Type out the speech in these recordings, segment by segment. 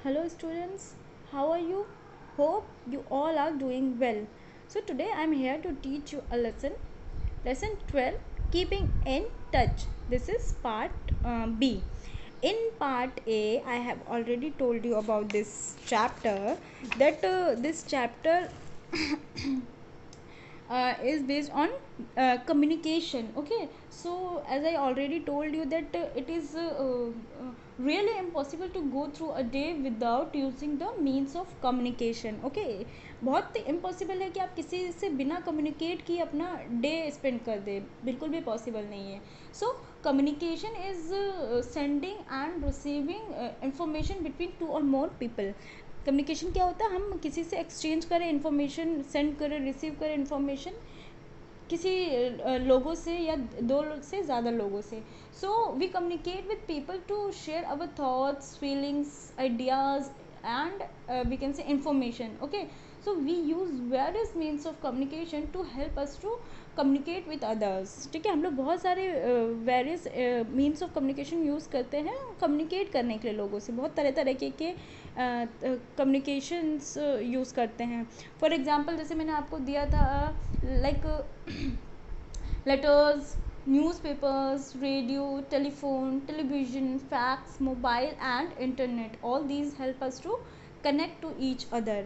Hello students, how are you? Hope you all are doing well. So today I am here to teach you a lesson 12, keeping in touch. This is part B. In part A I have already told you about this chapter, that this chapter is based on communication. Okay, so as I already told you that it is really impossible to go through a day without using the means of communication. Okay, बहुत impossible है कि आप किसी से बिना communicate किए अपना day spend कर दे, बिल्कुल भी पॉसिबल नहीं है. So communication is sending end receiving information between two और मोर पीपल. कम्युनिकेशन क्या होता है? हम किसी से एक्सचेंज करें इन्फॉर्मेशन, सेंड करें, रिसीव करें इन्फॉर्मेशन किसी लोगों से या दो से ज़्यादा लोगों से. So we communicate with people to share our thoughts, feelings, ideas and we can say information. Okay, so we use various means of communication to help us to communicate with others. ठीक है, हम लोग बहुत सारे various means of communication use करते हैं communicate करने के लिए लोगों से. बहुत तरह तरह के कम्युनिकेशंस यूज़ करते हैं. फॉर एग्जांपल जैसे मैंने आपको दिया था like letters, newspapers, radio, telephone, television, fax, mobile and internet. All these help us to connect to each other.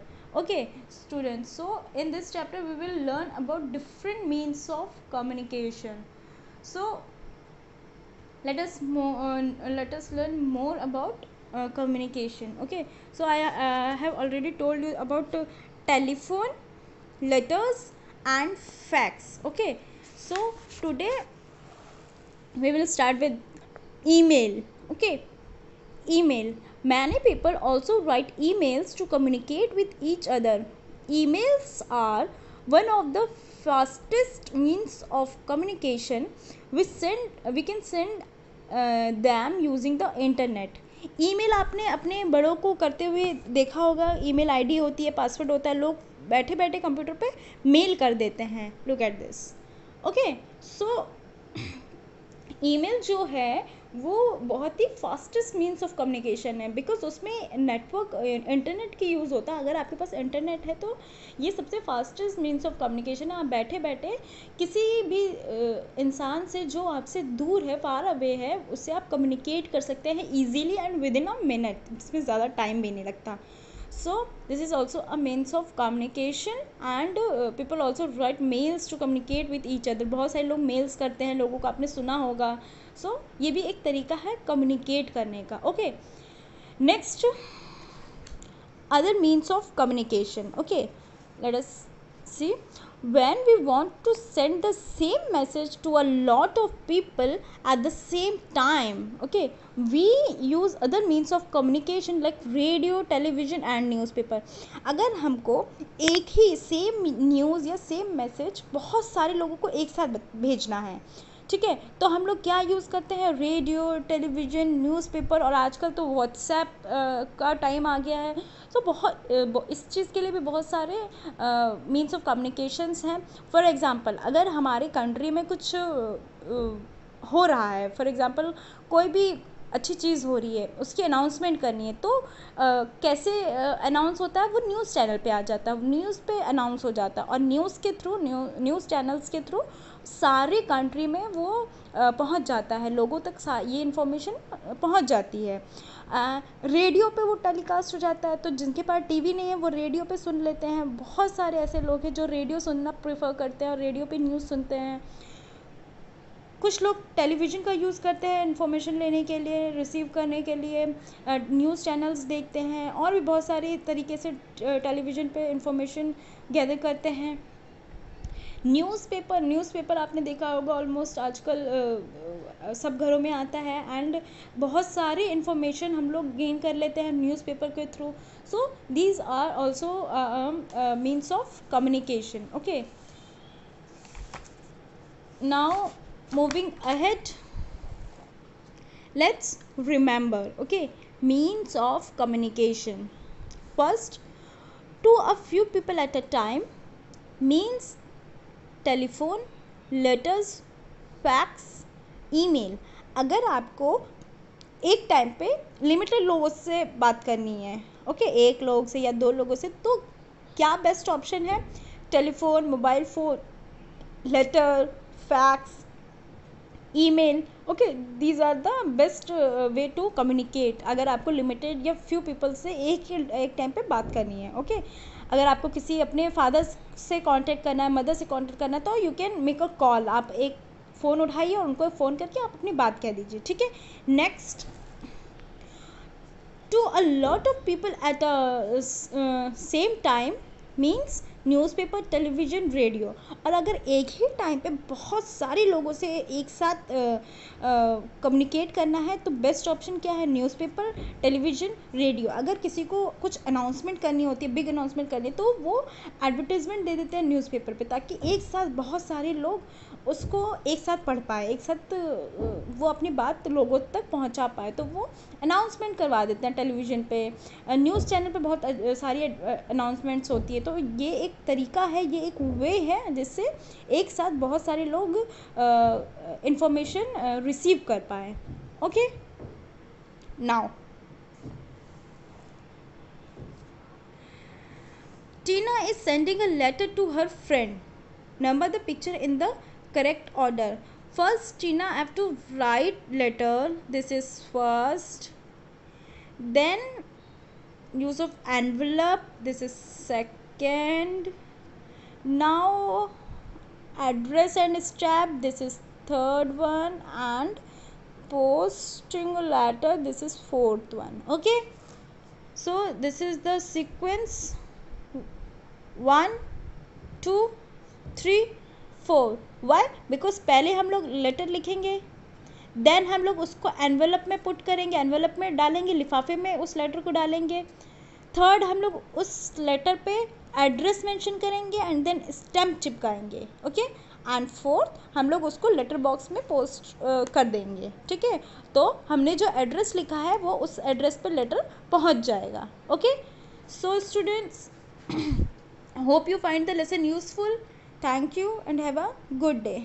Okay students, so in this chapter we will learn about different means of communication. So let us learn more about communication. Okay, so I have already told you about telephone, letters and fax. Okay, so today we will start with email. Okay, email. Many people also write emails to communicate with each other. Emails are one of the fastest means of communication. We can send them using the internet. Email आपने अपने बड़ों को करते हुए देखा होगा. Email ID होती है, पासवर्ड होता है, लोग बैठे बैठे कंप्यूटर पे मेल कर देते हैं. Look at this. Okay, so email जो है वो बहुत ही फास्टेस्ट मीन्स ऑफ कम्युनिकेशन है, बिकॉज उसमें नेटवर्क इंटरनेट की यूज़ होता है. अगर आपके पास इंटरनेट है तो ये सबसे फास्टेस्ट मीन्स ऑफ कम्युनिकेशन है. आप बैठे बैठे किसी भी इंसान से जो आपसे दूर है, फार अवे है, उससे आप कम्युनिकेट कर सकते हैं easily and with in a minute. इसमें ज़्यादा टाइम भी नहीं लगता. So this is also a means of communication and people also write mails to communicate with each other. बहुत सारे लोग मेल्स करते हैं, लोगों को आपने सुना होगा. So ये भी एक तरीका है कम्युनिकेट करने का. Okay, next, other means of communication. Okay, let us see. When we want to send the same message to a lot of people at the same time, okay, we use other means of communication like radio, television and newspaper. अगर हमको एक ही same news या same message बहुत सारे लोगों को एक साथ भेजना है, ठीक है, तो हम लोग क्या यूज़ करते हैं? रेडियो, टेलीविज़न, न्यूज़पेपर और आजकल तो व्हाट्सएप का टाइम आ गया है. तो बहुत इस चीज़ के लिए भी बहुत सारे मीन्स ऑफ कम्युनिकेशंस हैं. फॉर एग्ज़ाम्पल अगर हमारे कंट्री में कुछ हो रहा है, फॉर एग्ज़ाम्पल कोई भी अच्छी चीज़ हो रही है, उसकी अनाउंसमेंट करनी है, तो कैसे अनाउंस होता है? वो न्यूज़ चैनल पे आ जाता है, न्यूज़ पे अनाउंस हो जाता है और न्यूज़ के थ्रू, न्यूज़ चैनल्स के थ्रू सारे कंट्री में वो पहुंच जाता है, लोगों तक ये इन्फॉर्मेशन पहुंच जाती है. रेडियो पे वो टेलीकास्ट हो जाता है, तो जिनके पास टीवी नहीं है वो रेडियो पे सुन लेते हैं. बहुत सारे ऐसे लोग हैं जो रेडियो सुनना प्रेफर करते हैं और रेडियो पे न्यूज़ सुनते हैं. कुछ लोग टेलीविज़न का यूज़ करते हैं इन्फॉर्मेशन लेने के लिए, रिसीव करने के लिए, न्यूज़ चैनल्स देखते हैं और भी बहुत सारे तरीके से टेलीविज़न पे इंफॉर्मेशन गैदर करते हैं. न्यूज़पेपर आपने देखा होगा, ऑलमोस्ट आजकल सब घरों में आता है एंड बहुत सारी इन्फॉर्मेशन हम लोग गेन कर लेते हैं न्यूज़पेपर के through. So these are also means of communication. Okay, now moving ahead, let's remember. Okay, means of communication. First, to a few people at a time means telephone, letters, fax, email. अगर आपको एक time पे limited लोगों से बात करनी है, okay, एक लोग से या 2 लोगों से, तो क्या बेस्ट ऑप्शन है? Telephone, mobile phone, letter, fax, email, okay, these are the best way to communicate अगर आपको लिमिटेड या फ्यू पीपल से एक टाइम पे बात करनी है, ओके। अगर आपको किसी अपने फादर से कांटेक्ट करना है, मदर से कांटेक्ट करना है, तो you can make a call, आप एक फ़ोन उठाइए और उनको फ़ोन करके आप अपनी बात कह दीजिए, ठीक है। Next, to a lot of people at a same time means newspaper, television, radio. और अगर एक ही टाइम पे बहुत सारे लोगों से एक साथ कम्युनिकेट करना है तो बेस्ट ऑप्शन क्या है? Newspaper, television, radio. अगर किसी को कुछ अनाउंसमेंट करनी होती है, बिग अनाउंसमेंट करनी है, तो वो एडवर्टाइजमेंट दे देते हैं न्यूज़पेपर पे, ताकि एक साथ बहुत सारे लोग उसको एक साथ पढ़ पाए, एक साथ वो अपनी बात लोगों तक पहुंचा पाए, तो वो अनाउंसमेंट करवा देते हैं टेलीविज़न पे। न्यूज़ चैनल पे बहुत सारी अनाउंसमेंट्स होती है। तो ये एक तरीका है, ये एक वे है जिससे एक साथ बहुत सारे लोग इंफॉर्मेशन रिसीव कर पाए, okay. Now Tina is sending a letter to her friend. Number the picture in the correct order. First, Tina have to write letter. This is first. Then use of envelope. This is second. Now address and stamp. This is third one, and posting a letter. This is fourth one. Okay. So this is the sequence. 1 2 3 4. Y? Because पहले हम लोग letter लिखेंगे, then हम लोग उसको envelope में put करेंगे, envelope में डालेंगे, लिफाफे में उस लेटर को डालेंगे। थर्ड, हम लोग उस लेटर पे एड्रेस मेंशन करेंगे एंड देन स्टैम्प चिपकाएंगे, ओके। एंड फोर्थ, हम लोग उसको लेटर बॉक्स में पोस्ट कर देंगे, ठीक है। तो हमने जो एड्रेस लिखा है वो उस एड्रेस पर लेटर पहुंच जाएगा, okay. So students, hope you find the lesson useful. Thank you and have a good day.